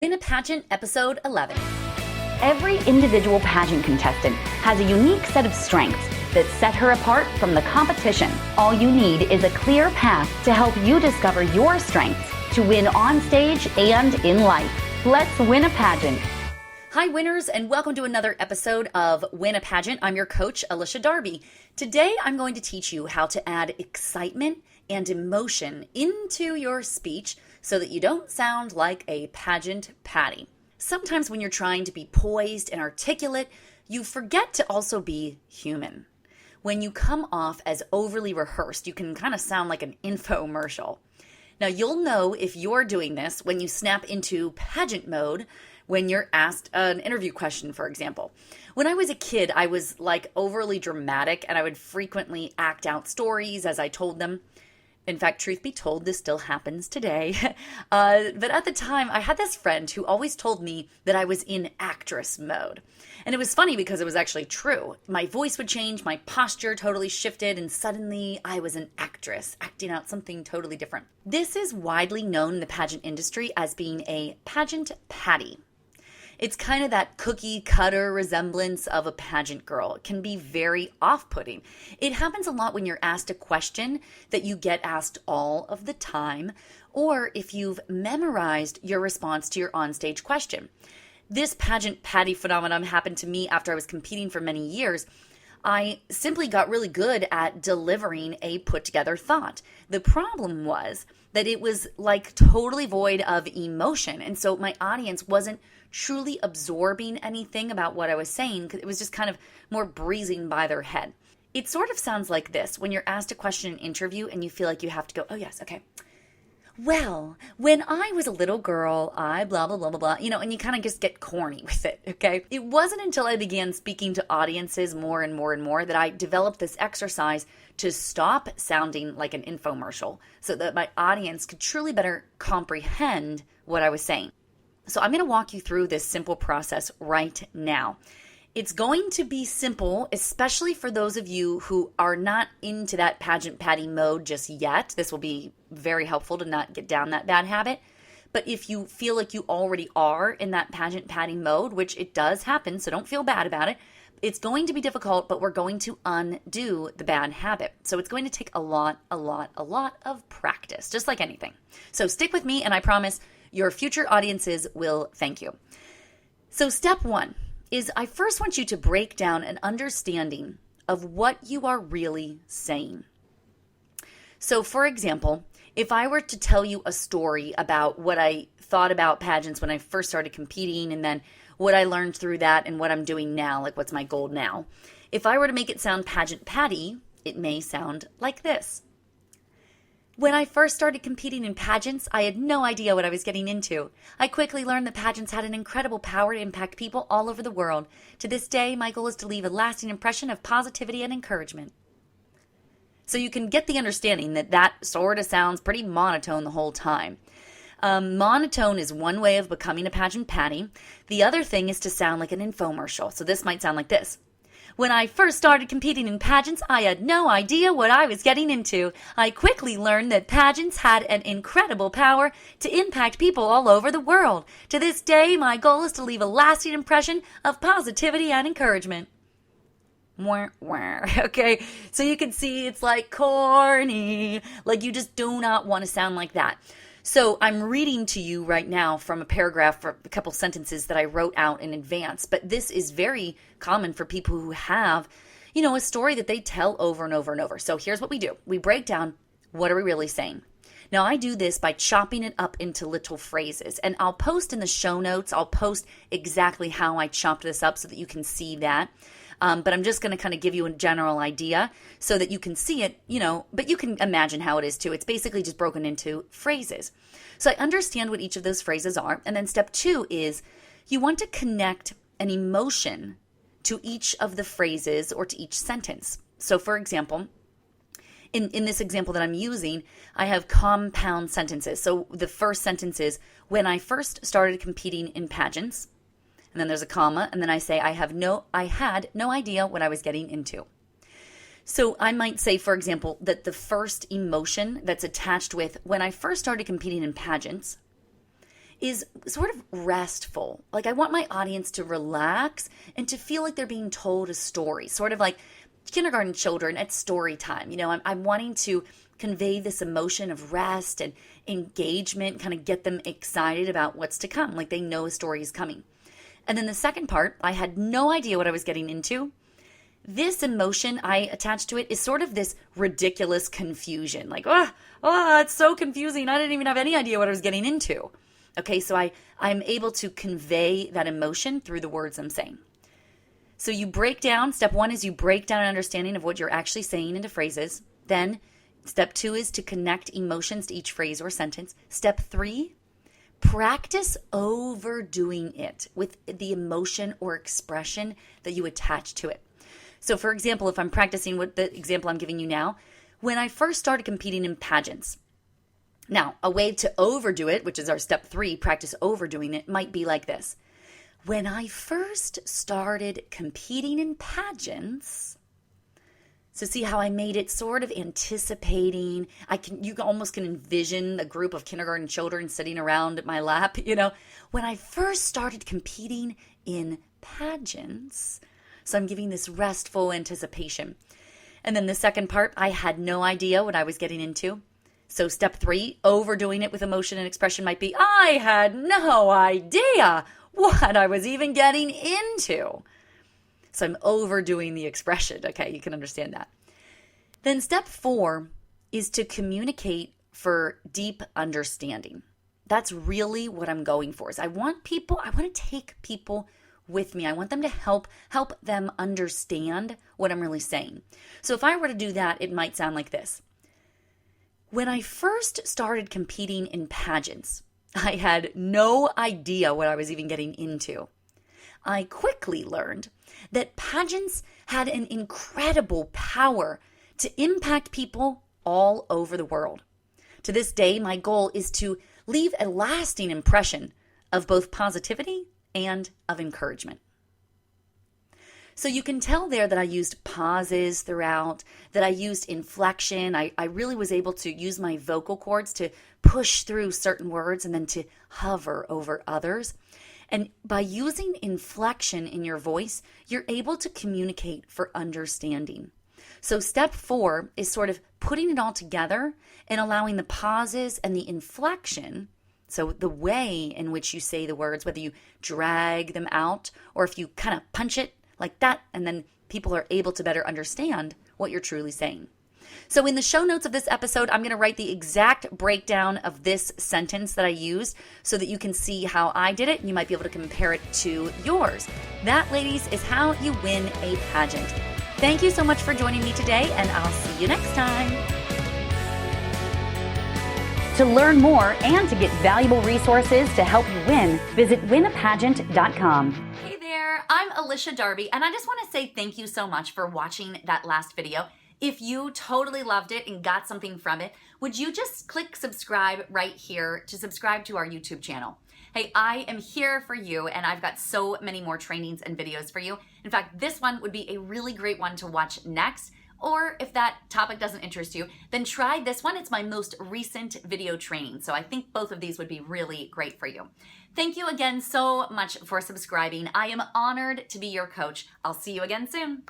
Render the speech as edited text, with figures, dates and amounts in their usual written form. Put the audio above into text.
In a Pageant, episode 11. Every individual pageant contestant has a unique set of strengths that set her apart from the competition. All you need is a clear path to help you discover your strengths to win on stage and in life. Let's win a pageant. Hi, winners, and welcome to another episode of Win a Pageant. I'm your coach, Alycia Darby. Today, I'm going to teach you how to add excitement and emotion into your speech so that you don't sound like a pageant patty. Sometimes when you're trying to be poised and articulate, you forget to also be human. When you come off as overly rehearsed, you can kind of sound like an infomercial. Now, you'll know if you're doing this when you snap into pageant mode when you're asked an interview question, for example. When I was a kid, I was like overly dramatic and I would frequently act out stories as I told them. In fact, truth be told, this still happens today. But at the time, I had this friend who always told me that I was in actress mode. And it was funny because it was actually true. My voice would change, my posture totally shifted, and suddenly I was an actress, acting out something totally different. This is widely known in the pageant industry as being a pageant patty. It's kind of that cookie cutter resemblance of a pageant girl. It can be very off-putting. It happens a lot when you're asked a question that you get asked all of the time, or if you've memorized your response to your onstage question. This pageant patty phenomenon happened to me after I was competing for many years. I simply got really good at delivering a put-together thought. The problem was that it was like totally void of emotion, and so my audience wasn't truly absorbing anything about what I was saying because it was just kind of more breezing by their head. It sort of sounds like this when you're asked a question in an interview and you feel like you have to go, oh yes, okay. Well, when I was a little girl, I blah, blah, blah, blah, blah, and you kind of just get corny with it, okay? It wasn't until I began speaking to audiences more and more and more that I developed this exercise to stop sounding like an infomercial so that my audience could truly better comprehend what I was saying. So I'm going to walk you through this simple process right now. It's going to be simple, especially for those of you who are not into that pageant patty mode just yet. This will be very helpful to not get down that bad habit. But if you feel like you already are in that pageant patty mode, which it does happen, so don't feel bad about it, it's going to be difficult, but we're going to undo the bad habit. So it's going to take a lot of practice, just like anything. So stick with me, and I promise your future audiences will thank you. So step one is I first want you to break down an understanding of what you are really saying. So for example, if I were to tell you a story about what I thought about pageants when I first started competing and then what I learned through that and what I'm doing now, like what's my goal now, if I were to make it sound pageant patty, it may sound like this. When I first started competing in pageants, I had no idea what I was getting into. I quickly learned that pageants had an incredible power to impact people all over the world. To this day, my goal is to leave a lasting impression of positivity and encouragement. So you can get the understanding that that sort of sounds pretty monotone the whole time. Monotone is one way of becoming a pageant patty. The other thing is to sound like an infomercial. So this might sound like this. When I first started competing in pageants, I had no idea what I was getting into. I quickly learned that pageants had an incredible power to impact people all over the world. To this day, my goal is to leave a lasting impression of positivity and encouragement. Okay, so you can see it's like corny, like you just do not want to sound like that. So I'm reading to you right now from a paragraph for a couple sentences that I wrote out in advance, but this is very common for people who have, a story that they tell over and over and over. So here's what we do. We break down, what are we really saying? Now I do this by chopping it up into little phrases, and I'll post in the show notes, I'll post exactly how I chopped this up so that you can see that. But I'm just going to kind of give you a general idea so that you can see it, but you can imagine how it is too. It's basically just broken into phrases. So I understand what each of those phrases are. And then step two is you want to connect an emotion to each of the phrases or to each sentence. So for example, in this example that I'm using, I have compound sentences. So the first sentence is, when I first started competing in pageants, and then there's a comma, and then I say, I had no idea what I was getting into. So I might say, for example, that the first emotion that's attached with when I first started competing in pageants is sort of restful. Like I want my audience to relax and to feel like they're being told a story, sort of like kindergarten children at story time. I'm wanting to convey this emotion of rest and engagement, kind of get them excited about what's to come, like they know a story is coming. And then the second part, I had no idea what I was getting into. This emotion I attached to it is sort of this ridiculous confusion. Like, it's so confusing. I didn't even have any idea what I was getting into. Okay, so I'm able to convey that emotion through the words I'm saying. So you break down, step one is you break down an understanding of what you're actually saying into phrases. Then step two is to connect emotions to each phrase or sentence. Step three, practice overdoing it with the emotion or expression that you attach to it. So for example, if I'm practicing with the example I'm giving you now, when I first started competing in pageants, now a way to overdo it, which is our step three, practice overdoing it, might be like this. When I first started competing in pageants, so see how I made it sort of anticipating. You almost can envision a group of kindergarten children sitting around at my lap, When I first started competing in pageants, so I'm giving this restful anticipation. And then the second part, I had no idea what I was getting into. So step three, overdoing it with emotion and expression might be, I had no idea what I was even getting into. So I'm overdoing the expression. Okay, you can understand that. Then step four is to communicate for deep understanding. That's really what I'm going for. Is I want to take people with me. I want them to help them understand what I'm really saying. So if I were to do that, it might sound like this. When I first started competing in pageants, I had no idea what I was even getting into. I quickly learned that pageants had an incredible power to impact people all over the world. To this day, my goal is to leave a lasting impression of both positivity and of encouragement. So you can tell there that I used pauses throughout, that I used inflection. I really was able to use my vocal cords to push through certain words and then to hover over others. And by using inflection in your voice, you're able to communicate for understanding. So step four is sort of putting it all together and allowing the pauses and the inflection. So the way in which you say the words, whether you drag them out or if you kind of punch it like that, and then people are able to better understand what you're truly saying. So in the show notes of this episode, I'm going to write the exact breakdown of this sentence that I used so that you can see how I did it and you might be able to compare it to yours. That, ladies, is how you win a pageant. Thank you so much for joining me today, and I'll see you next time. To learn more and to get valuable resources to help you win, visit winapageant.com. Hey there, I'm Alycia Darby, and I just want to say thank you so much for watching that last video. If you totally loved it and got something from it, would you just click subscribe right here to subscribe to our YouTube channel? Hey, I am here for you, and I've got so many more trainings and videos for you. In fact, this one would be a really great one to watch next. Or if that topic doesn't interest you, then try this one. It's my most recent video training. So I think both of these would be really great for you. Thank you again so much for subscribing. I am honored to be your coach. I'll see you again soon.